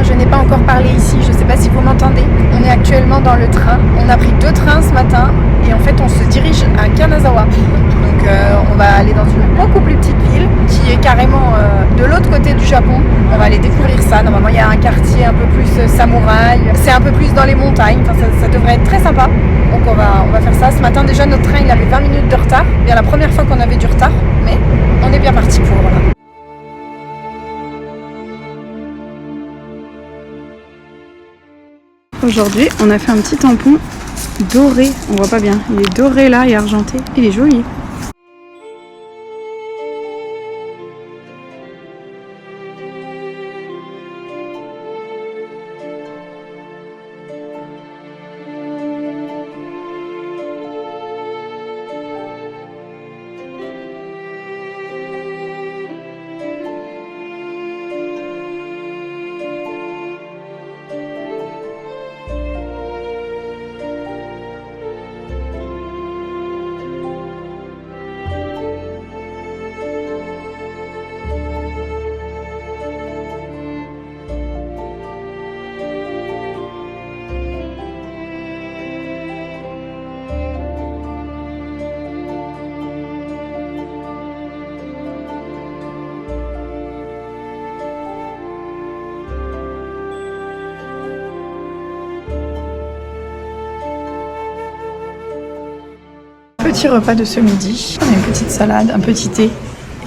je n'ai pas encore parlé ici, je ne sais pas si vous m'entendez. On est actuellement dans le train. On a pris 2 trains ce matin et en fait on se dirige à Kanazawa. Donc on va aller dans une beaucoup plus petite ville qui est carrément de l'autre côté du Japon. On va aller découvrir ça. Normalement il y a un quartier un peu plus samouraï. C'est un peu plus dans les montagnes. Enfin, ça devrait être très sympa. Donc on va faire ça. Ce matin déjà notre train il avait 20 minutes de retard. Bien la première fois qu'on avait du retard, mais on est bien parti pour voilà. Aujourd'hui, on a fait un petit tampon doré. On voit pas bien. Il est doré là et argenté. Il est joli. Petit repas de ce midi, on a une petite salade, un petit thé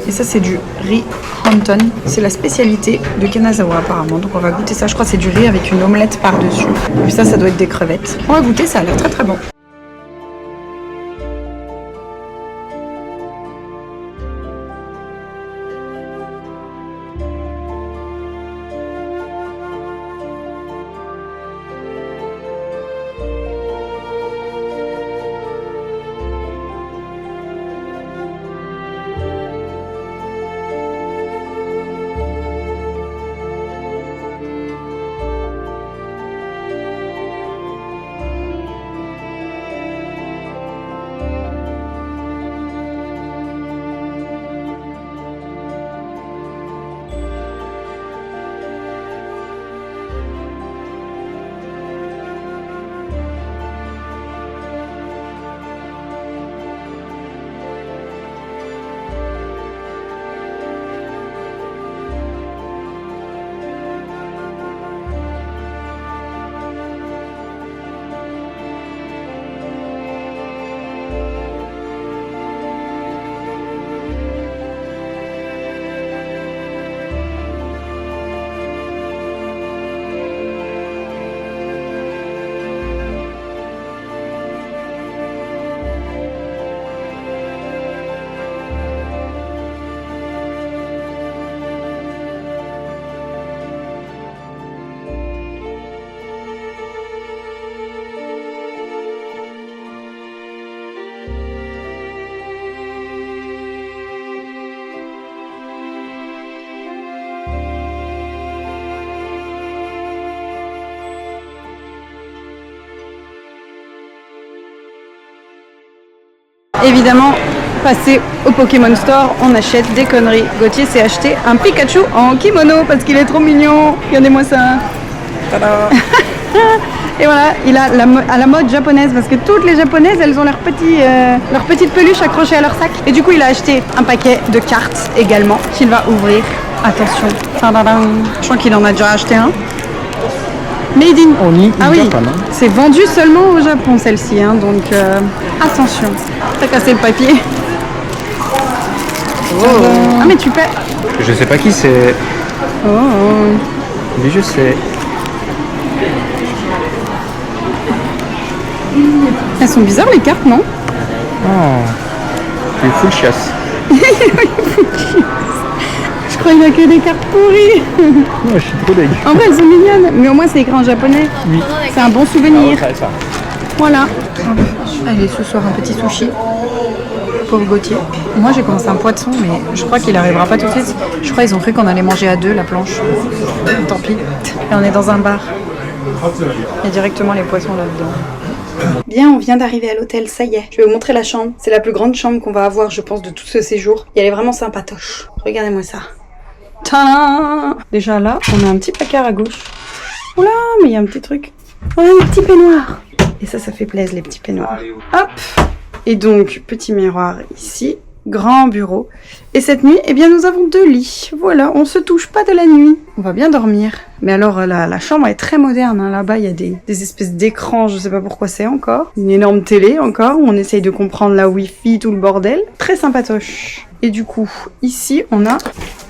et ça c'est du riz wonton, c'est la spécialité de Kanazawa apparemment, donc on va goûter ça, je crois que c'est du riz avec une omelette par dessus et puis ça doit être des crevettes. On va goûter, ça a l'air très très bon. Évidemment, passé au Pokémon Store, on achète des conneries. Gauthier s'est acheté un Pikachu en kimono parce qu'il est trop mignon. Regardez-moi ça. Tada. Et voilà, il a à la mode japonaise parce que toutes les japonaises, elles ont leurs petites peluches accrochées à leur sac. Et du coup, il a acheté un paquet de cartes également qu'il va ouvrir. Attention. Je crois qu'il en a déjà acheté un. Made in. Ah oui, c'est vendu seulement au Japon celle-ci, hein, donc attention. T'as cassé le papier. Oh. Ah mais tu perds. Je sais pas qui c'est. Oh. Mais je sais. Elles sont bizarres les cartes, non? Oh. C'est full chasse. Je crois qu'il n'y a que des cartes pourries. Non, je suis trop dégueu. En vrai, elles sont mignonnes, mais au moins c'est écrit en japonais. Oui. C'est un bon souvenir. Ah, ça. Voilà. Allez, ce soir un petit sushi. Pauvre Gauthier. Moi j'ai commencé un poisson, mais je crois qu'il n'arrivera pas tout de suite. Je crois qu'ils ont cru qu'on allait manger à deux la planche. Tant pis. Et on est dans un bar. Il y a directement les poissons là-dedans. Bien, on vient d'arriver à l'hôtel, ça y est. Je vais vous montrer la chambre. C'est la plus grande chambre qu'on va avoir, je pense, de tout ce séjour. Et elle est vraiment sympatoche. Regardez-moi ça. Tadam! Déjà là, on a un petit placard à gauche. Oula, mais il y a un petit truc. On a des petits peignoirs. Et ça fait plaisir, les petits peignoirs. Hop. Et donc, petit miroir ici. Grand bureau. Et cette nuit, eh bien, nous avons 2 lits. Voilà, on se touche pas de la nuit. On va bien dormir. Mais alors, la chambre est très moderne. Hein. Là-bas, il y a des espèces d'écrans, je sais pas pourquoi c'est encore. Une énorme télé encore, où on essaye de comprendre la Wi-Fi, tout le bordel. Très sympatoche. Et du coup, ici, on a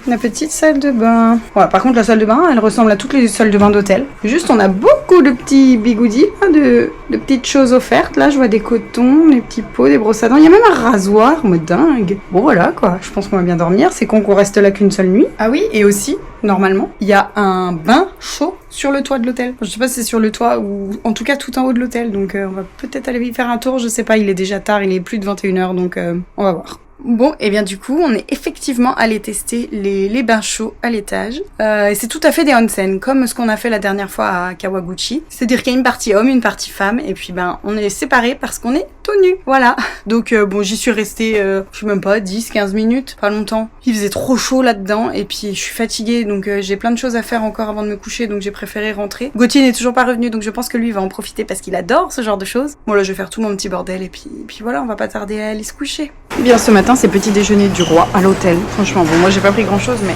la petite salle de bain. Voilà, par contre, la salle de bain, elle ressemble à toutes les salles de bain d'hôtel. Juste, on a beaucoup de petits bigoudis, hein, de petites choses offertes. Là, je vois des cotons, des petits pots, des brosses à dents. Il y a même un rasoir, mais dingue. Bon, voilà, quoi. Je pense qu'on va bien dormir. C'est con qu'on reste là qu'une seule nuit. Ah oui, et aussi, normalement, il y a un bain chaud sur le toit de l'hôtel. Je sais pas si c'est sur le toit ou en tout cas tout en haut de l'hôtel. Donc, on va peut-être aller y faire un tour. Je sais pas, il est déjà tard, il est plus de 21h, donc on va voir. Bon, et bien du coup, on est effectivement allé tester les bains chauds à l'étage. Et c'est tout à fait des onsen, comme ce qu'on a fait la dernière fois à Kawaguchi. C'est-à-dire qu'il y a une partie homme, une partie femme, et puis ben on est séparés parce qu'on est tout nus. Voilà. Donc bon, j'y suis restée, je sais même pas, 10-15 minutes, pas longtemps. Il faisait trop chaud là-dedans, et puis je suis fatiguée, donc j'ai plein de choses à faire encore avant de me coucher, donc j'ai préféré rentrer. Gauthier n'est toujours pas revenu, donc je pense que lui va en profiter parce qu'il adore ce genre de choses. Bon là, je vais faire tout mon petit bordel, et puis voilà, on va pas tarder à aller se coucher. Bien, ce matin, c'est petit déjeuner du roi à l'hôtel. Franchement, bon, moi j'ai pas pris grand chose, mais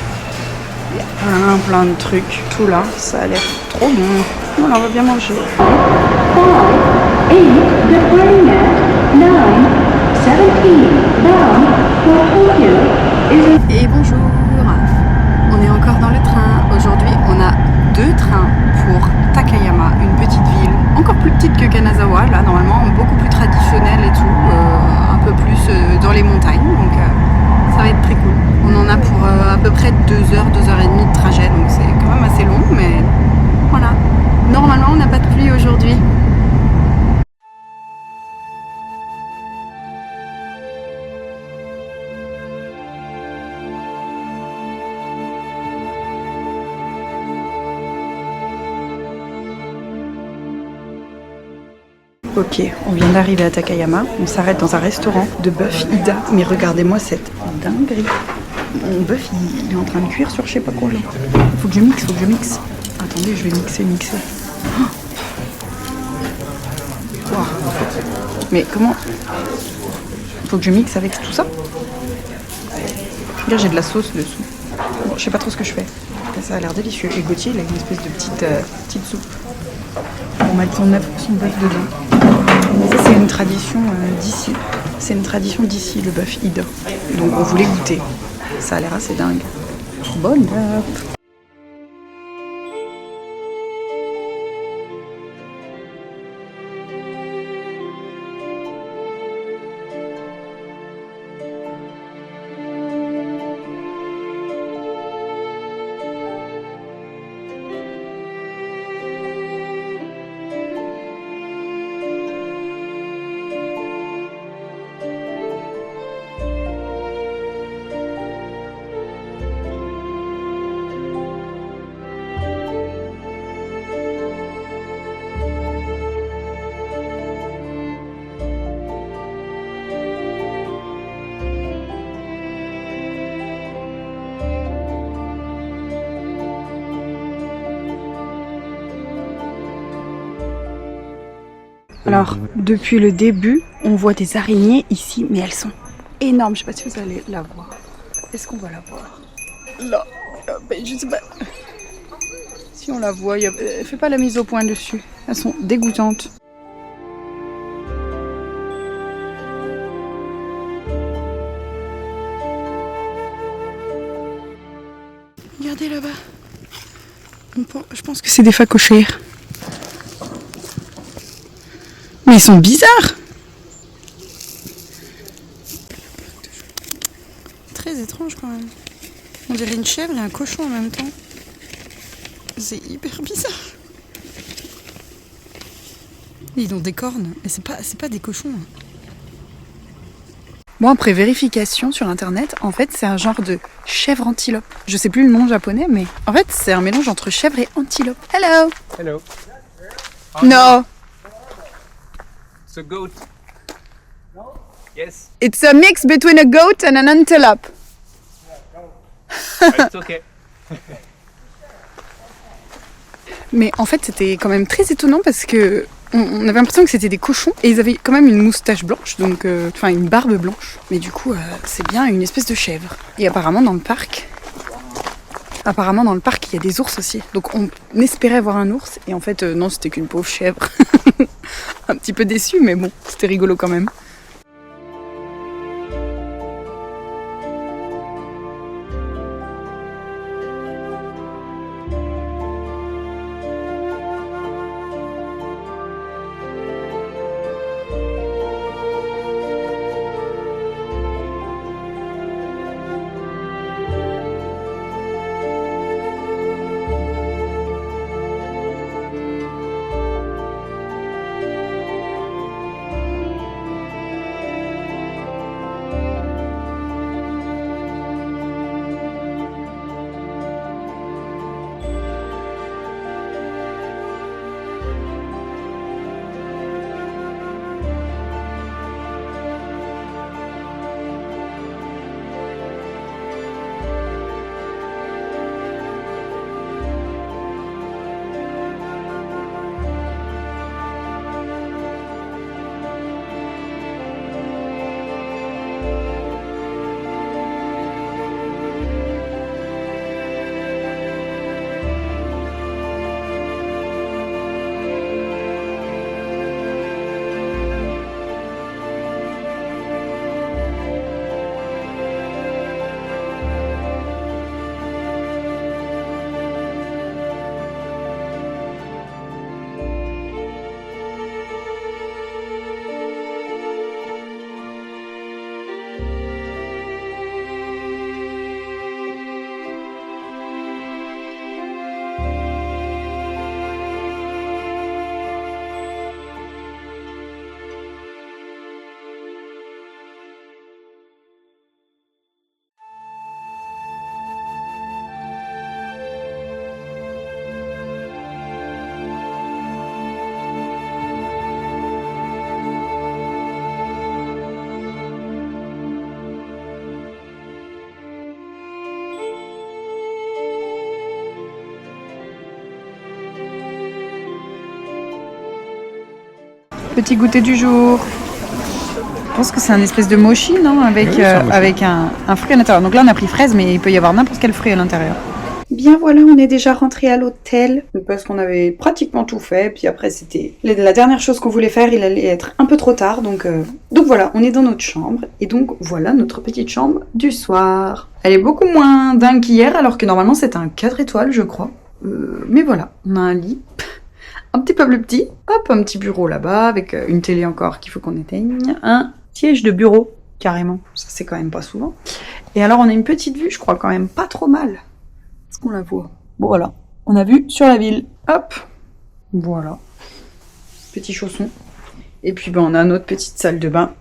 il y a plein de trucs. Tout là, ça a l'air trop bon. Voilà, on va bien manger. 5, 8, departing at 9, 17, bound for Tokyo is... Et bonjour. On est encore dans le train. Aujourd'hui, on a 2 trains pour Takayama, une petite ville encore plus petite que Kanazawa, là normalement beaucoup plus traditionnelle et tout, un peu plus dans les montagnes, donc ça va être très cool. On en a pour à peu près 2 heures, 2 heures et demie de trajet, donc c'est quand même assez long, mais voilà. Normalement on n'a pas de pluie aujourd'hui. Ok, on vient d'arriver à Takayama, on s'arrête dans un restaurant de bœuf Ida, mais regardez-moi cette dinguerie. Mon bœuf il est en train de cuire sur je sais pas quoi là. Faut que je mixe, Attendez, je vais mixer. Oh. Wow. Mais comment? Faut que je mixe avec tout ça? Regarde, j'ai de la sauce dessous. Bon, je sais pas trop ce que je fais. Ça a l'air délicieux. Et Gauthier, il a une espèce de petite soupe. On met son bœuf dedans. Ça, c'est une tradition d'ici. C'est une tradition d'ici, le bœuf Ida. Donc, on voulait goûter. Ça a l'air assez dingue. Bonne up. Alors, depuis le début, on voit des araignées ici, mais elles sont énormes. Je sais pas si vous allez la voir. Est-ce qu'on va la voir? Là, ben, je sais pas. Si on la voit, fais pas la mise au point dessus. Elles sont dégoûtantes. Regardez là-bas. Je pense que c'est des phacochères. Mais ils sont bizarres. Très étrange quand même. On dirait une chèvre et un cochon en même temps. C'est hyper bizarre. Ils ont des cornes, mais c'est pas des cochons. Bon, après vérification sur internet, en fait c'est un genre de chèvre antilope. Je sais plus le nom japonais, mais en fait c'est un mélange entre chèvre et antilope. Hello. Hello. No. It's a goat. Yes. It's a mix between a goat and an antelope. It's okay. Mais en fait, c'était quand même très étonnant parce que on avait l'impression que c'était des cochons et ils avaient quand même une moustache blanche, donc enfin une barbe blanche. Mais du coup, c'est bien une espèce de chèvre. Et apparemment dans le parc, il y a des ours aussi. Donc on espérait voir un ours et en fait non, c'était qu'une pauvre chèvre. Un petit peu déçu, mais bon, c'était rigolo quand même. Petit goûter du jour. Je pense que c'est un espèce de mochi, non? Avec, Oui, c'est un mochi. avec un fruit à l'intérieur. Donc là, on a pris fraise, mais il peut y avoir n'importe quel fruit à l'intérieur. Bien voilà, on est déjà rentré à l'hôtel. Parce qu'on avait pratiquement tout fait. Puis après, c'était la dernière chose qu'on voulait faire. Il allait être un peu trop tard. Donc voilà, on est dans notre chambre. Et donc voilà notre petite chambre du soir. Elle est beaucoup moins dingue qu'hier, alors que normalement, c'était un 4 étoiles, je crois. Mais voilà, on a un lit. Un petit peu plus petit, hop, un petit bureau là-bas, avec une télé encore qu'il faut qu'on éteigne, un siège de bureau, carrément, ça c'est quand même pas souvent. Et alors on a une petite vue, je crois quand même pas trop mal. Est-ce qu'on la voit? Bon voilà, on a vue sur la ville, hop, voilà, petit chausson. Et puis ben, on a notre petite salle de bain.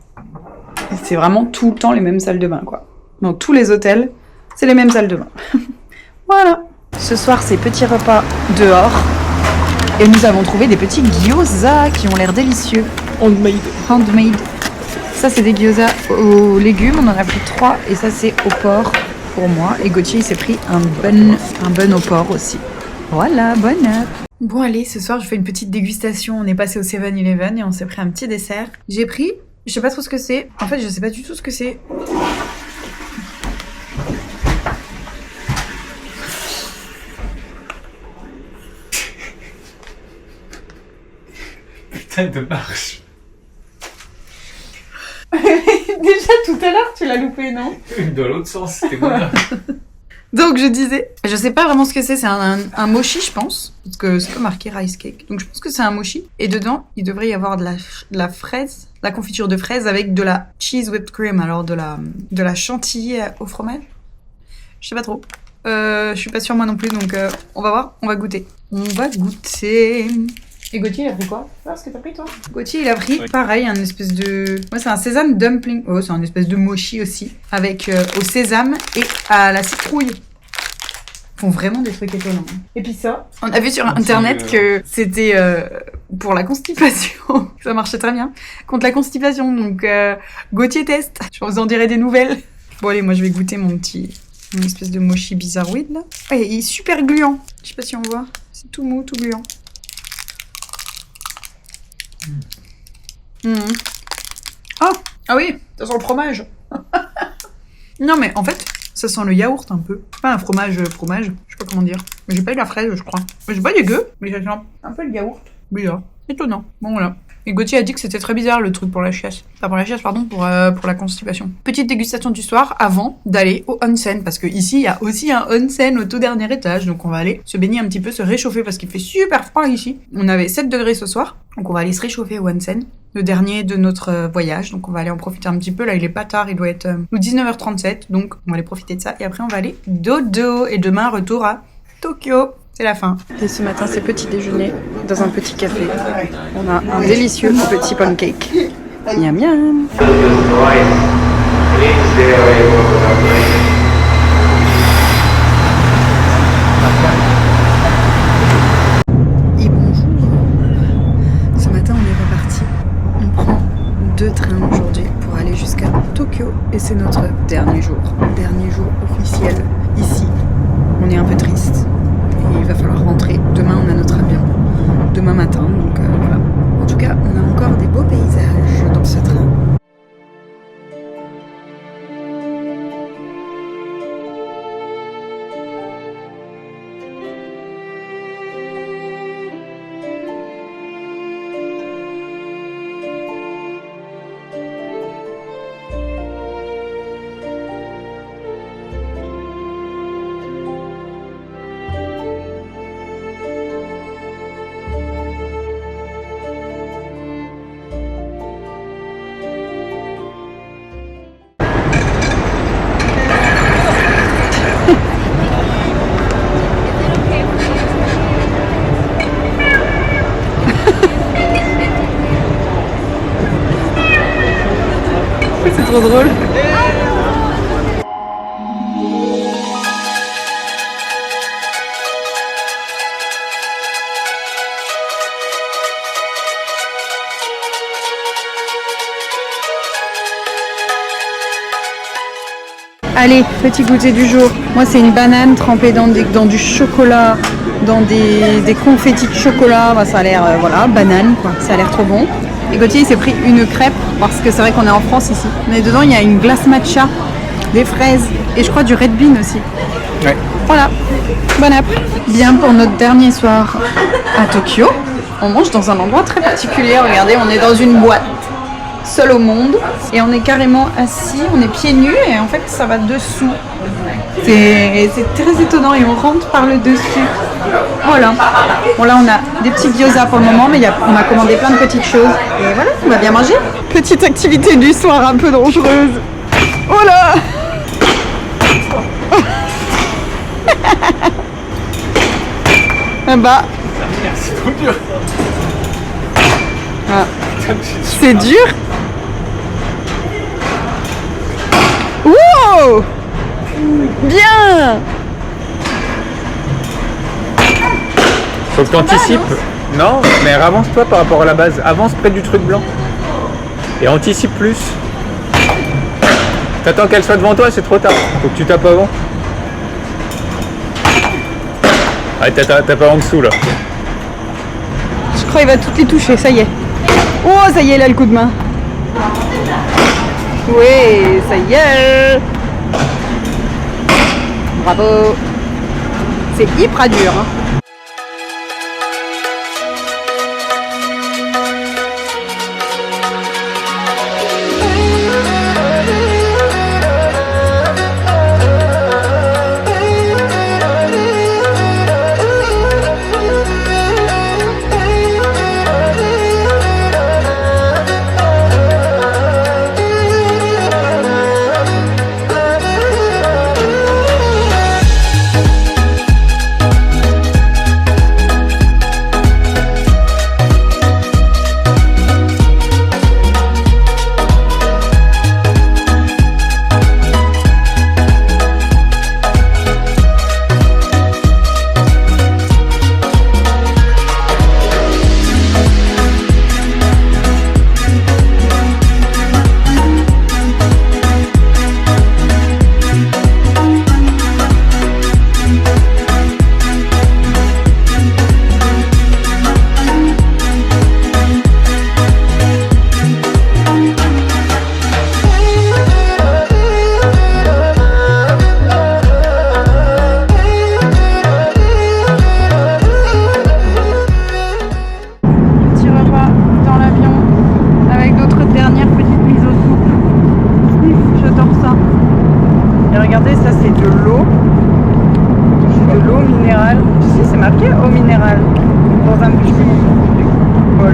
Et c'est vraiment tout le temps les mêmes salles de bain, quoi. Dans tous les hôtels, c'est les mêmes salles de bain. Voilà. Ce soir, c'est petit repas dehors. Et nous avons trouvé des petits gyoza qui ont l'air délicieux. Handmade. Ça, c'est des gyoza aux légumes. On en a pris 3. Et ça, c'est au porc pour moi. Et Gauthier, il s'est pris un bun au porc aussi. Voilà, bonne heure. Bon, allez, ce soir, je fais une petite dégustation. On est passé au 7-Eleven et on s'est pris un petit dessert. J'ai pris, je sais pas trop ce que c'est. En fait, je sais pas du tout ce que c'est. Putain de marche. Déjà, tout à l'heure, tu l'as loupé, non? Dans l'autre sens, c'était moi. Donc je disais, je sais pas vraiment ce que c'est un mochi je pense, parce que c'est pas marqué rice cake, donc je pense que c'est un mochi, et dedans il devrait y avoir de la fraise, la confiture de fraise avec de la cheese whipped cream, alors de la chantilly au fromage, je sais pas trop, je suis pas sûre moi non plus, donc on va voir, on va goûter. Et Gauthier, il a pris quoi? Tu vois ce que t'as pris, toi? Gauthier, il a pris, pareil, un espèce de... Moi, c'est un sésame dumpling. Oh, c'est un espèce de mochi aussi. Avec au sésame et à la citrouille. Ils font vraiment des trucs étonnants. Et puis ça, on a vu sur Internet que c'était pour la constipation. Ça marchait très bien. Contre la constipation. Donc, Gauthier teste. Je vous en dirai des nouvelles. Bon, allez, moi, je vais goûter mon petit Une espèce de mochi bizarroïde là. Ah, il est super gluant. Je sais pas si on voit. C'est tout mou, tout gluant. Oh, ah oui, ça sent le fromage. Non mais en fait, ça sent le yaourt un peu. Pas un fromage, je sais pas comment dire. Mais j'ai pas eu la fraise, je crois. Mais j'ai pas dégueu, mais ça sent un peu le yaourt. Bizarre. Étonnant. Bon voilà. Et Gauthier a dit que c'était très bizarre le truc pour la chiasse. Enfin pour la chiasse, pardon, pour la constipation. Petite dégustation du soir avant d'aller au onsen. Parce que ici, il y a aussi un onsen au tout dernier étage. Donc on va aller se baigner un petit peu, se réchauffer parce qu'il fait super froid ici. On avait 7 degrés ce soir. Donc on va aller se réchauffer au onsen. Le dernier de notre voyage. Donc on va aller en profiter un petit peu. Là, il est pas tard. Il doit être 19h37. Donc on va aller profiter de ça. Et après, on va aller dodo. Et demain, retour à Tokyo. C'est la fin. Et ce matin, c'est petit déjeuner dans un petit café. On a un délicieux petit pancake. Miam miam. Et bonjour. Ce matin, on est reparti. On prend 2 trains aujourd'hui pour aller jusqu'à Tokyo. Et c'est notre dernier jour. Dernier jour officiel ici. On est un peu triste. Il va falloir rentrer. Demain, on a notre avion. Demain matin, donc voilà. En tout cas, on a encore des beaux paysages dans ce train. C'est trop drôle. Allez, petit goûter du jour. Moi, c'est une banane trempée dans du chocolat, dans des confettis de chocolat. Bah, ça a l'air, voilà, banane, quoi. Ça a l'air trop bon. Et Gauthier, il s'est pris une crêpe, parce que c'est vrai qu'on est en France ici. Mais dedans, il y a une glace matcha, des fraises, et je crois du Red Bean aussi. Ouais. Voilà, bon app. Bien, pour notre dernier soir à Tokyo, on mange dans un endroit très particulier. Regardez, on est dans une boîte, seul au monde, et on est carrément assis, on est pieds nus, et en fait, ça va dessous. C'est très étonnant, et on rentre par le dessus. Voilà. Bon, là, on a des petits gyoza pour le moment, mais on a commandé plein de petites choses. Et voilà, on va bien manger. Petite activité du soir un peu dangereuse. Oh là! Bah. C'est trop dur. Ah. C'est dur. Wow! Bien! Faut que t'anticipes. Non, mais avance-toi par rapport à la base. Avance près du truc blanc. Et anticipe plus. T'attends qu'elle soit devant toi, c'est trop tard. Faut que tu tapes avant. Ah, t'as pas en dessous là. Je crois qu'il va toutes les toucher, ça y est. Oh, ça y est, là, le coup de main. Oui, ça y est. Bravo. C'est hyper dur. Hein. regardez, ça c'est de l'eau. C'est de l'eau minérale. Si, c'est marqué eau minérale. Dans un petit bol.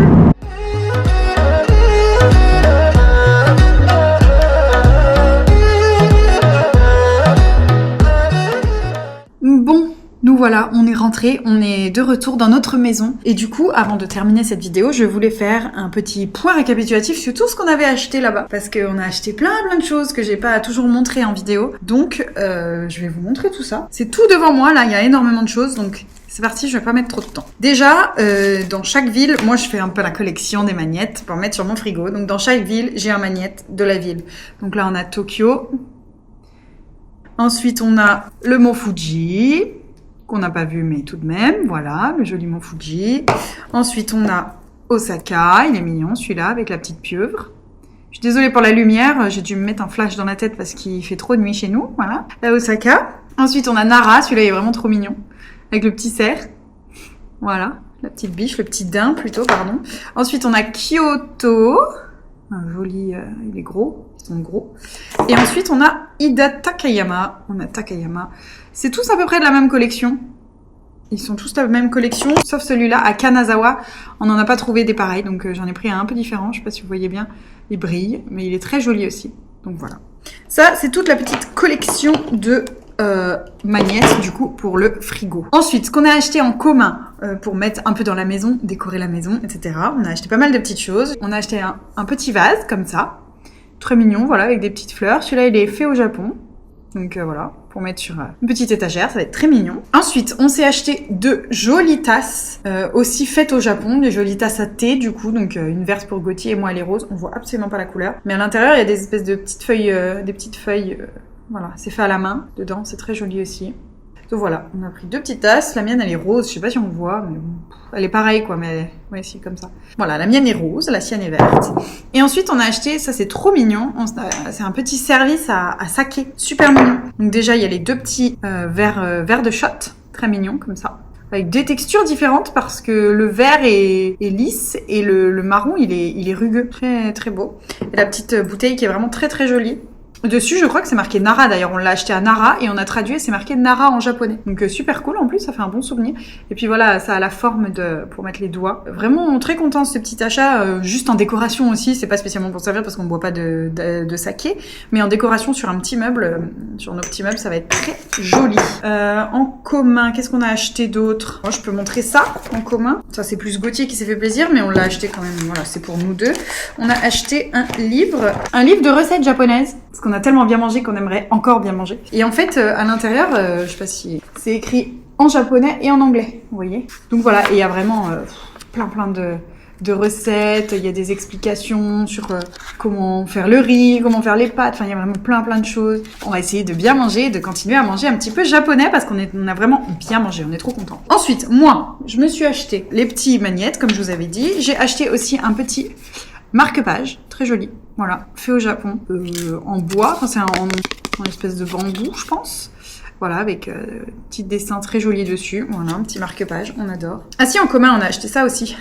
Bon, nous voilà, on est rentrés, on est de retour dans notre maison. Et du coup, avant de terminer cette vidéo, je voulais faire un petit point récapitulatif sur tout ce qu'on avait acheté là-bas. Parce qu'on a acheté plein de choses que j'ai pas toujours montré en vidéo. Donc, je vais vous montrer tout ça. C'est tout devant moi, là, il y a énormément de choses, donc c'est parti, je vais pas mettre trop de temps. Déjà, dans chaque ville, moi je fais un peu la collection des magnettes pour mettre sur mon frigo. Donc dans chaque ville, j'ai un magnette de la ville. Donc là, on a Tokyo. Ensuite, on a le mont Fuji, qu'on n'a pas vu, mais tout de même, voilà, le joli mont Fuji. Ensuite, on a Osaka, il est mignon celui-là, avec la petite pieuvre. Je suis désolée pour la lumière, j'ai dû me mettre un flash dans la tête parce qu'il fait trop de nuit chez nous, voilà. Là, Osaka. Ensuite, on a Nara, celui-là il est vraiment trop mignon, avec le petit cerf. Voilà, la petite biche, le petit daim plutôt, pardon. Ensuite, on a Kyoto. Un joli, il est gros, ils sont gros. Et ensuite, on a Ida Takayama. On a Takayama. C'est tous à peu près de la même collection. Ils sont tous de la même collection, sauf celui-là à Kanazawa. On n'en a pas trouvé des pareils, donc j'en ai pris un peu différent. Je sais pas si vous voyez bien. Il brille, mais il est très joli aussi. Donc voilà. Ça, c'est toute la petite collection de magnettes, du coup, pour le frigo. Ensuite, ce qu'on a acheté en commun pour mettre un peu dans la maison, décorer la maison, etc. On a acheté pas mal de petites choses. On a acheté un petit vase, comme ça. Très mignon, voilà, avec des petites fleurs. Celui-là, il est fait au Japon. Donc voilà, pour mettre sur une petite étagère, ça va être très mignon. Ensuite, on s'est acheté de jolies tasses, aussi faites au Japon, des jolies tasses à thé du coup, donc une verte pour Gauthier et moi elle est rose. On voit absolument pas la couleur, mais à l'intérieur il y a des espèces de petites feuilles, voilà, c'est fait à la main dedans, c'est très joli aussi. Donc voilà, on a pris 2 petites tasses. La mienne, elle est rose. Je sais pas si on voit, mais bon, elle est pareille, quoi. Mais ouais, si, comme ça. Voilà, la mienne est rose, la sienne est verte. Et ensuite, on a acheté, ça c'est trop mignon. C'est un petit service à saké, super mignon. Donc déjà, il y a les 2 petits verres de shot, très mignons comme ça, avec des textures différentes parce que le vert est lisse et le marron, il est rugueux, très très beau. Et la petite bouteille qui est vraiment très très jolie. Dessus, je crois que c'est marqué Nara. D'ailleurs, on l'a acheté à Nara et on a traduit et c'est marqué Nara en japonais. Donc super cool en plus, ça fait un bon souvenir. Et puis voilà, ça a la forme pour mettre les doigts. Vraiment très content de ce petit achat, juste en décoration aussi. C'est pas spécialement pour servir parce qu'on boit pas de saké, mais en décoration sur un petit meuble, sur nos petits meubles, ça va être très joli. En commun, qu'est-ce qu'on a acheté d'autre? Moi, je peux montrer ça en commun. Ça, c'est plus Gauthier qui s'est fait plaisir, mais on l'a acheté quand même. Voilà, c'est pour nous deux. On a acheté un livre de recettes japonaises. Parce qu'on a tellement bien mangé qu'on aimerait encore bien manger. Et en fait, à l'intérieur, je sais pas si c'est écrit en japonais et en anglais, vous voyez. Donc voilà, et il y a vraiment plein de recettes, il y a des explications sur comment faire le riz, comment faire les pâtes, enfin il y a vraiment plein de choses. On va essayer de bien manger, de continuer à manger un petit peu japonais parce qu'on a vraiment bien mangé, on est trop contents. Ensuite, moi, je me suis acheté les petits magnettes, comme je vous avais dit. J'ai acheté aussi un petit marque-page, très joli. Voilà, fait au Japon, en bois, enfin c'est en espèce de bambou, je pense. Voilà, avec petit dessin très joli dessus. Voilà, un petit marque-page, on adore. Ah si, en commun, on a acheté ça aussi.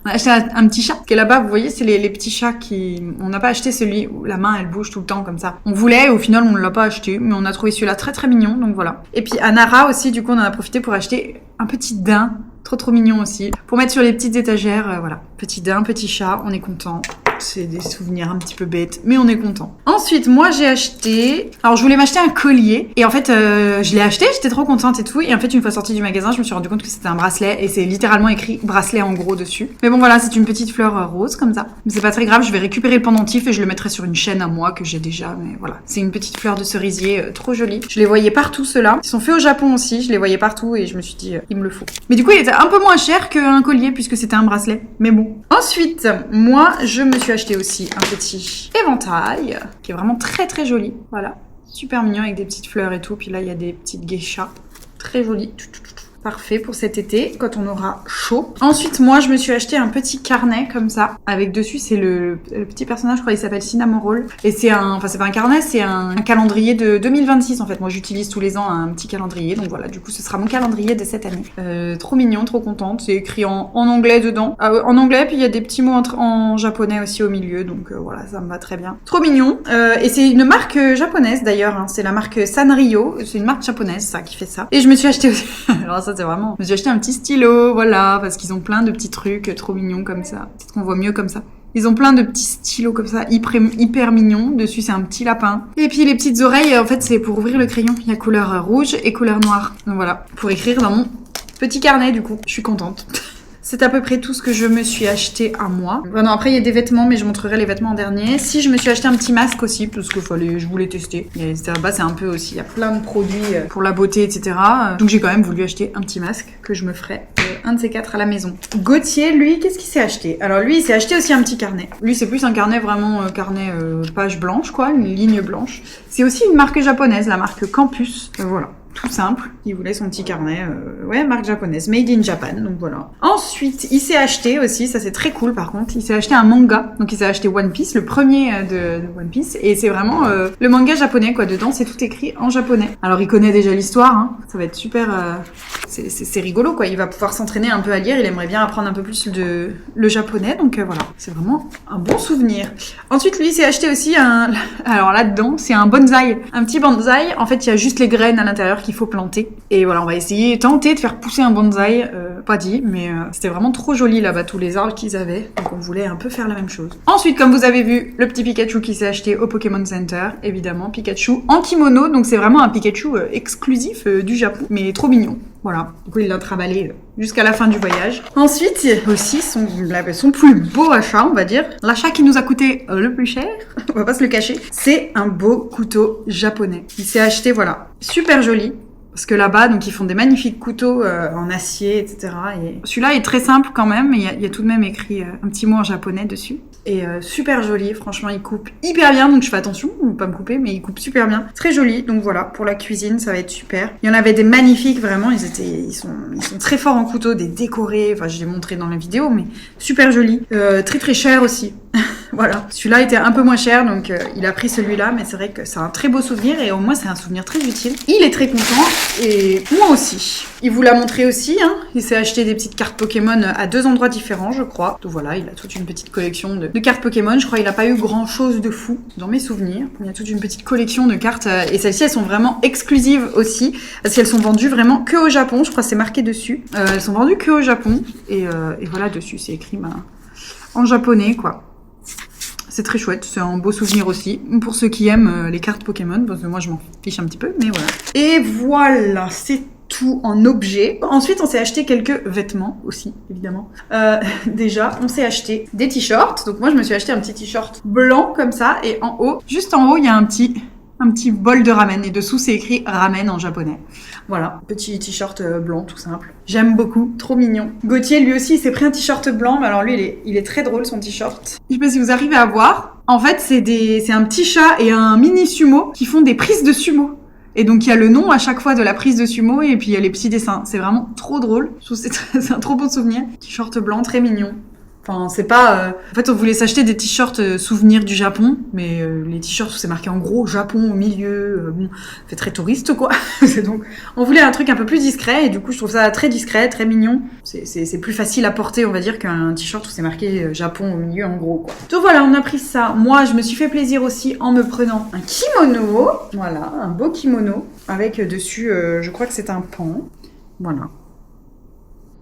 On a acheté un petit chat qui est là-bas, vous voyez, c'est les petits chats qui... On n'a pas acheté celui où la main, elle bouge tout le temps comme ça. On voulait, au final, on ne l'a pas acheté, mais on a trouvé celui-là très très mignon, donc voilà. Et puis à Nara aussi, du coup, on en a profité pour acheter un petit daim, trop mignon aussi, pour mettre sur les petites étagères, voilà. Petit daim, petit chat, on est content. C'est des souvenirs un petit peu bêtes, mais on est content. Ensuite, moi, j'ai acheté... Alors, je voulais m'acheter un collier. Et en fait, je l'ai acheté, j'étais trop contente et tout. Et en fait, une fois sortie du magasin, je me suis rendu compte que c'était un bracelet. Et c'est littéralement écrit bracelet en gros dessus. Mais bon, voilà, c'est une petite fleur rose, comme ça. Mais c'est pas très grave, je vais récupérer le pendentif et je le mettrai sur une chaîne à moi que j'ai déjà. Mais voilà, c'est une petite fleur de cerisier trop jolie. Je les voyais partout, ceux-là. Ils sont faits au Japon aussi, je les voyais partout. Et je me suis dit, il me le faut. Mais du coup, il était un peu moins cher qu'un collier, puisque c'était un bracelet. Mais bon. Ensuite, moi, je me suis acheté aussi un petit éventail qui est vraiment très très joli, voilà, super mignon avec des petites fleurs et tout, puis là il y a des petites geishas, très jolies. Parfait pour cet été, quand on aura chaud. Ensuite, moi, je me suis acheté un petit carnet comme ça. Avec dessus, c'est le petit personnage, je crois, il s'appelle Cinnamon Roll. Et c'est c'est pas un carnet, c'est un calendrier de 2026 en fait. Moi, j'utilise tous les ans un petit calendrier. Donc voilà, du coup, ce sera mon calendrier de cette année. Trop mignon, trop contente. C'est écrit en anglais dedans. En anglais, puis il y a des petits mots en japonais aussi au milieu. Donc voilà, ça me va très bien. Trop mignon. Et c'est une marque japonaise d'ailleurs. Hein. C'est la marque Sanrio. C'est une marque japonaise, ça, qui fait ça. Et je me suis acheté aussi... Alors ça, c'est vraiment... Je me suis acheté un petit stylo, voilà, parce qu'ils ont plein de petits trucs trop mignons comme ça. Peut-être qu'on voit mieux comme ça. Ils ont plein de petits stylos comme ça, hyper mignons. Dessus, c'est un petit lapin. Et puis les petites oreilles, en fait, c'est pour ouvrir le crayon. Il y a couleur rouge et couleur noire. Donc voilà, pour écrire dans mon petit carnet, du coup. Je suis contente. C'est à peu près tout ce que je me suis acheté à moi. Non, après, il y a des vêtements, mais je montrerai les vêtements en dernier. Si, je me suis acheté un petit masque aussi, parce que je voulais tester. Et là-bas, c'est un peu aussi, il y a plein de produits pour la beauté, etc. Donc, j'ai quand même voulu acheter un petit masque que je me ferai un de ces 4 à la maison. Gauthier, lui, qu'est-ce qu'il s'est acheté? Alors, lui, il s'est acheté aussi un petit carnet. Lui, c'est plus un carnet vraiment, page blanche, quoi, une ligne blanche. C'est aussi une marque japonaise, la marque Campus. Voilà. Tout simple, il voulait son petit carnet, marque japonaise, made in Japan, donc voilà. Ensuite, il s'est acheté aussi, ça c'est très cool par contre, il s'est acheté un manga, donc il s'est acheté One Piece, le premier de One Piece, et c'est vraiment le manga japonais quoi, dedans c'est tout écrit en japonais. Alors il connaît déjà l'histoire, hein. Ça va être super, c'est rigolo quoi, il va pouvoir s'entraîner un peu à lire, il aimerait bien apprendre un peu plus le japonais, donc voilà, c'est vraiment un bon souvenir. Ensuite lui il s'est acheté aussi alors là-dedans c'est un bonsaï, un petit bonsaï, en fait il y a juste les graines à l'intérieur qu'il faut planter. Et voilà, on va tenter de faire pousser un bonsaï, pas dit, mais c'était vraiment trop joli là-bas, tous les arbres qu'ils avaient. Donc on voulait un peu faire la même chose. Ensuite, comme vous avez vu, le petit Pikachu qui s'est acheté au Pokémon Center, évidemment, Pikachu en kimono, donc c'est vraiment un Pikachu exclusif du Japon, mais trop mignon. Voilà, du coup il l'a trimballé jusqu'à la fin du voyage. Ensuite, aussi son plus beau achat, on va dire, l'achat qui nous a coûté le plus cher, on va pas se le cacher, c'est un beau couteau japonais. Il s'est acheté, voilà, super joli. Parce que là-bas, donc ils font des magnifiques couteaux en acier, etc. Et celui-là est très simple quand même, mais il y a tout de même écrit un petit mot en japonais dessus. Et super joli, franchement, il coupe hyper bien, donc je fais attention, ne pas me couper, mais il coupe super bien. Très joli, donc voilà, pour la cuisine, ça va être super. Il y en avait des magnifiques, vraiment, ils sont très forts en couteau, des décorés, enfin je l'ai montré dans la vidéo, mais super joli. Très très cher aussi. Voilà, celui-là était un peu moins cher, donc il a pris celui-là, mais c'est vrai que c'est un très beau souvenir, et au moins c'est un souvenir très utile. Il est très content, et moi aussi. Il vous l'a montré aussi, hein. Il s'est acheté des petites cartes Pokémon à 2 endroits différents, je crois. Donc voilà, il a toute une petite collection de cartes Pokémon. Je crois qu'il n'a pas eu grand-chose de fou dans mes souvenirs. Il y a toute une petite collection de cartes, et celles-ci, elles sont vraiment exclusives aussi, parce qu'elles sont vendues vraiment que au Japon. Je crois que c'est marqué dessus. Elles sont vendues que au Japon, et voilà, dessus, c'est écrit en japonais, quoi. C'est très chouette, c'est un beau souvenir aussi, pour ceux qui aiment les cartes Pokémon, parce que moi je m'en fiche un petit peu, mais voilà. Et voilà, c'est tout en objet. Ensuite, on s'est acheté quelques vêtements aussi, évidemment. Déjà, on s'est acheté des t-shirts, donc moi je me suis acheté un petit t-shirt blanc comme ça, et en haut, juste en haut, il y a un petit bol de ramen, et dessous c'est écrit ramen en japonais. Voilà, petit t-shirt blanc tout simple. J'aime beaucoup, trop mignon. Gauthier lui aussi il s'est pris un t-shirt blanc, mais alors lui il est très drôle son t-shirt. Je sais pas si vous arrivez à voir. En fait c'est un petit chat et un mini sumo qui font des prises de sumo. Et donc il y a le nom à chaque fois de la prise de sumo, et puis il y a les petits dessins. C'est vraiment trop drôle. Je trouve que c'est un trop bon souvenir. T-shirt blanc très mignon. Enfin, c'est pas... En fait, on voulait s'acheter des t-shirts souvenirs du Japon, mais les t-shirts où c'est marqué en gros Japon au milieu, bon, fait très touriste, quoi. Donc, on voulait un truc un peu plus discret, et du coup, je trouve ça très discret, très mignon. C'est plus facile à porter, on va dire, qu'un t-shirt où c'est marqué Japon au milieu, en gros, quoi. Donc voilà, on a pris ça. Moi, je me suis fait plaisir aussi en me prenant un kimono. Voilà, un beau kimono, avec dessus, je crois que c'est un pan. Voilà.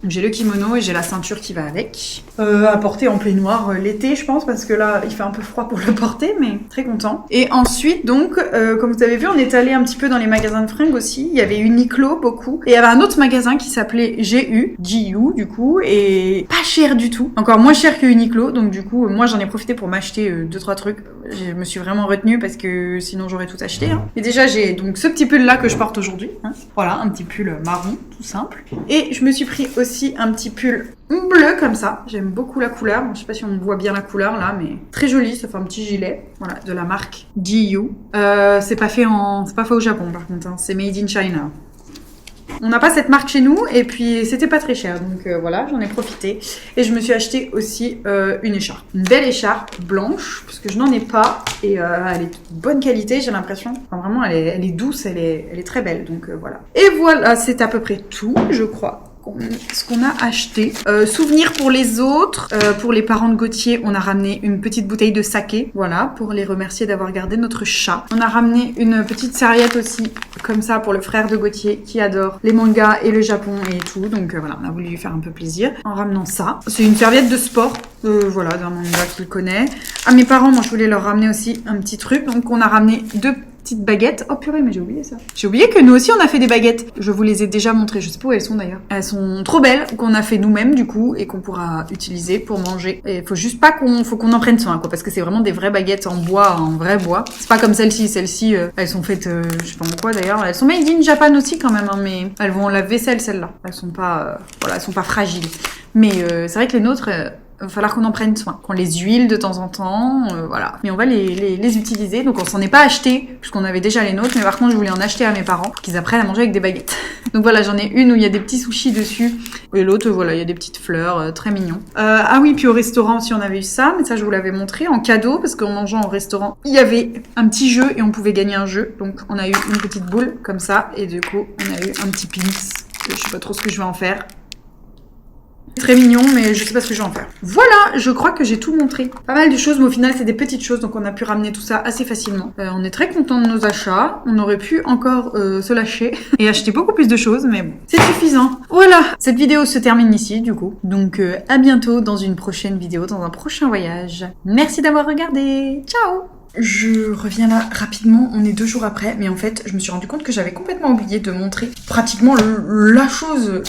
J'ai le kimono et j'ai la ceinture qui va avec. À porter en peignoir l'été, je pense, parce que là, il fait un peu froid pour le porter, mais très content. Et ensuite, donc, comme vous avez vu, on est allé un petit peu dans les magasins de fringues aussi. Il y avait Uniqlo, beaucoup. Et il y avait un autre magasin qui s'appelait GU, du coup, et pas cher du tout. Encore moins cher que Uniqlo, donc du coup, moi, j'en ai profité pour m'acheter 2-3 trucs. Je me suis vraiment retenue parce que sinon, j'aurais tout acheté. Hein. Et déjà, j'ai donc ce petit pull-là que je porte aujourd'hui. Hein. Voilà, un petit pull marron, tout simple. Et je me suis pris aussi un petit pull bleu comme ça. J'aime beaucoup la couleur. Je sais pas si on voit bien la couleur là, mais très joli. Ça fait un petit gilet. Voilà, de la marque GU. C'est pas fait au Japon par contre. Hein. C'est made in China. On n'a pas cette marque chez nous et puis c'était pas très cher. Donc voilà, j'en ai profité. Et je me suis acheté aussi une écharpe. Une belle écharpe blanche parce que je n'en ai pas. Et elle est de bonne qualité, j'ai l'impression. Enfin, vraiment, elle est douce, elle est très belle. Donc voilà. Et voilà, c'est à peu près tout, je crois. Ce qu'on a acheté. Souvenirs pour les autres. Pour les parents de Gauthier, on a ramené une petite bouteille de saké. Voilà, pour les remercier d'avoir gardé notre chat. On a ramené une petite serviette aussi, comme ça, pour le frère de Gauthier, qui adore les mangas et le Japon et tout. Donc voilà, on a voulu lui faire un peu plaisir en ramenant ça. C'est une serviette de sport, voilà, d'un manga qu'il connaît. À mes parents, moi, je voulais leur ramener aussi un petit truc. Donc on a ramené 2 petites baguettes. Oh purée, mais j'ai oublié ça. J'ai oublié que nous aussi on a fait des baguettes. Je vous les ai déjà montrées. Je sais pas où elles sont d'ailleurs. Elles sont trop belles, qu'on a fait nous-mêmes du coup et qu'on pourra utiliser pour manger. Et faut juste pas faut qu'on en prenne soin quoi, parce que c'est vraiment des vraies baguettes en bois, en vrai bois. C'est pas comme celle-ci. Celles-ci, elles sont faites, je sais pas en quoi d'ailleurs. Elles sont made in Japan aussi quand même, hein, mais elles vont en lave-vaisselle celles-là. Elles sont pas, voilà, elles sont pas fragiles. Mais c'est vrai que les nôtres. Il va falloir qu'on en prenne soin, qu'on les huile de temps en temps, voilà. Mais on va les utiliser, donc on s'en est pas acheté, puisqu'on avait déjà les nôtres, mais par contre je voulais en acheter à mes parents, pour qu'ils apprennent à manger avec des baguettes. Donc voilà, j'en ai une où il y a des petits sushis dessus, et l'autre, voilà, il y a des petites fleurs, très mignon. Ah oui, puis au restaurant aussi on avait eu ça, mais ça je vous l'avais montré, en cadeau, parce qu'en mangeant au restaurant, il y avait un petit jeu, et on pouvait gagner un jeu, donc on a eu une petite boule, comme ça, et du coup on a eu un petit pins, je sais pas trop ce que je vais en faire. Très mignon, mais je sais pas ce que je vais en faire. Voilà, je crois que j'ai tout montré. Pas mal de choses, mais au final, c'est des petites choses, donc on a pu ramener tout ça assez facilement. On est très contents de nos achats. On aurait pu encore se lâcher et acheter beaucoup plus de choses, mais bon, c'est suffisant. Voilà, cette vidéo se termine ici, du coup. Donc, à bientôt dans une prochaine vidéo, dans un prochain voyage. Merci d'avoir regardé. Ciao! Je reviens là rapidement, on est 2 jours après, mais en fait, je me suis rendu compte que j'avais complètement oublié de montrer pratiquement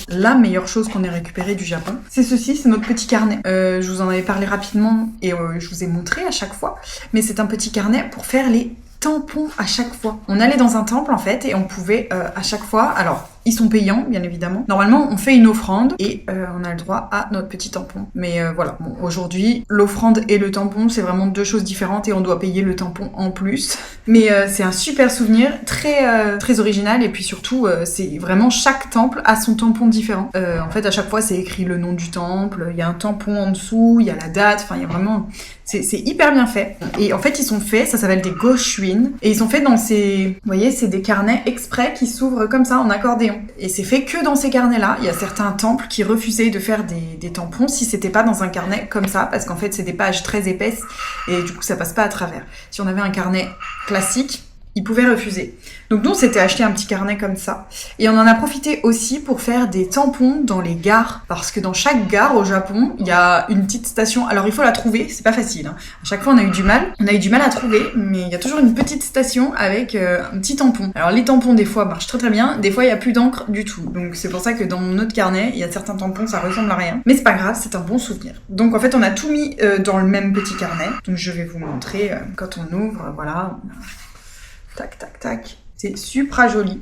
la meilleure chose qu'on ait récupérée du Japon. C'est ceci, c'est notre petit carnet. Je vous en avais parlé rapidement et je vous ai montré à chaque fois, mais c'est un petit carnet pour faire les tampons à chaque fois. On allait dans un temple en fait et on pouvait à chaque fois, alors ils sont payants bien évidemment. Normalement on fait une offrande et on a le droit à notre petit tampon. Mais voilà, bon, aujourd'hui l'offrande et le tampon c'est vraiment 2 choses différentes et on doit payer le tampon en plus. Mais c'est un super souvenir, très original et puis surtout c'est vraiment chaque temple a son tampon différent. En fait à chaque fois c'est écrit le nom du temple, il y a un tampon en dessous, il y a la date, enfin il y a vraiment... C'est hyper bien fait. Et en fait, ils sont faits, ça s'appelle des goshuin. Et ils sont faits dans ces... Vous voyez, c'est des carnets exprès qui s'ouvrent comme ça en accordéon. Et c'est fait que dans ces carnets-là. Il y a certains temples qui refusaient de faire des tampons si c'était pas dans un carnet comme ça. Parce qu'en fait, c'est des pages très épaisses. Et du coup, ça passe pas à travers. Si on avait un carnet classique, ils pouvaient refuser. Donc nous, on s'était acheté un petit carnet comme ça. Et on en a profité aussi pour faire des tampons dans les gares. Parce que dans chaque gare au Japon, il y a une petite station. Alors il faut la trouver, c'est pas facile. Hein. À chaque fois, on a eu du mal. On a eu du mal à trouver, mais il y a toujours une petite station avec un petit tampon. Alors les tampons, des fois, marchent très très bien. Des fois, il y a plus d'encre du tout. Donc c'est pour ça que dans notre carnet, il y a certains tampons, ça ressemble à rien. Mais c'est pas grave, c'est un bon souvenir. Donc en fait, on a tout mis dans le même petit carnet. Donc je vais vous montrer quand on ouvre, voilà. Tac, tac, tac. C'est super joli.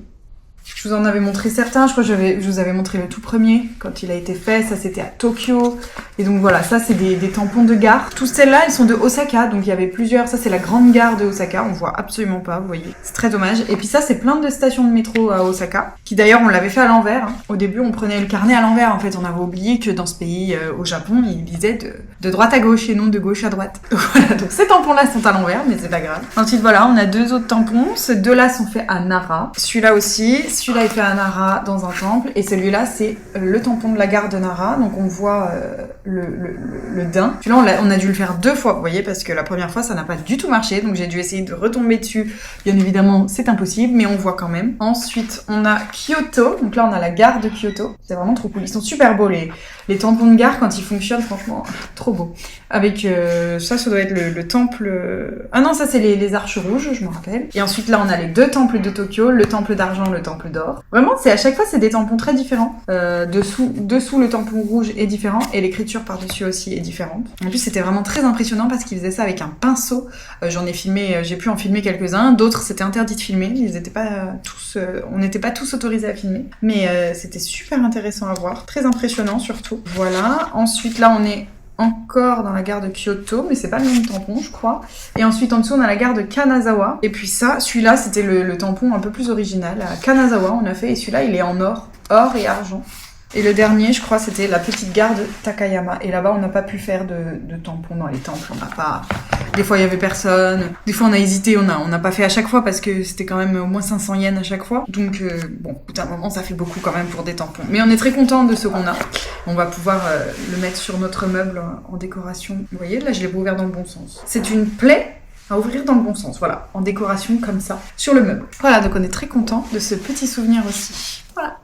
Je vous en avais montré certains, je crois que je vous avais montré le tout premier quand il a été fait, ça c'était à Tokyo. Et donc voilà, ça c'est des tampons de gare. Toutes celles-là, elles sont de Osaka, donc il y avait plusieurs. Ça c'est la grande gare de Osaka, on voit absolument pas, vous voyez. C'est très dommage. Et puis ça c'est plein de stations de métro à Osaka, qui d'ailleurs on l'avait fait à l'envers. Hein. Au début on prenait le carnet à l'envers, en fait on avait oublié que dans ce pays, au Japon, ils lisaient de droite à gauche et non de gauche à droite. Voilà, donc ces tampons-là sont à l'envers, mais c'est pas grave. Ensuite voilà, on a 2 autres tampons. Ces 2-là sont faits à Nara. Celui-là aussi. Celui-là est fait à Nara dans un temple et celui-là c'est le tampon de la gare de Nara, donc on voit le daim. Celui-là on a dû le faire 2 fois, vous voyez, parce que la première fois ça n'a pas du tout marché, donc j'ai dû essayer de retomber dessus. Bien évidemment c'est impossible, mais on voit quand même. Ensuite on a Kyoto, donc là on a la gare de Kyoto. C'est vraiment trop cool, ils sont super beaux les tampons de gare quand ils fonctionnent, franchement trop beau. Avec ça doit être le temple... Ah non, ça c'est les arches rouges, je me rappelle. Et ensuite là on a les 2 temples de Tokyo, le temple d'argent, le temple d'or. Vraiment, à chaque fois c'est des tampons très différents. Dessous le tampon rouge est différent et l'écriture par-dessus aussi est différente. En plus c'était vraiment très impressionnant parce qu'ils faisaient ça avec un pinceau. J'ai pu en filmer quelques-uns. D'autres c'était interdit de filmer. Ils étaient pas tous... on n'était pas tous autorisés à filmer. Mais c'était super intéressant à voir. Très impressionnant surtout. Voilà. Ensuite là on est encore dans la gare de Kyoto, mais c'est pas le même tampon, je crois. Et ensuite, en dessous, on a la gare de Kanazawa. Et puis ça, celui-là, c'était le tampon un peu plus original. À Kanazawa, on a fait, et celui-là, il est en or. or et argent. Et le dernier, je crois, c'était la petite gare de Takayama. Et là-bas, on n'a pas pu faire de tampons dans les temples. On n'a pas... Des fois, il y avait personne. Des fois, on a hésité. On n'a pas fait à chaque fois parce que c'était quand même au moins 500 yens à chaque fois. Donc, bon, au bout d'un moment, ça fait beaucoup quand même pour des tampons. Mais on est très content de ce qu'on a. On va pouvoir le mettre sur notre meuble en décoration. Vous voyez, là, je l'ai ouvert dans le bon sens. C'est une plaie à ouvrir dans le bon sens. Voilà, en décoration comme ça, sur le meuble. Voilà, donc on est très content de ce petit souvenir aussi. Voilà.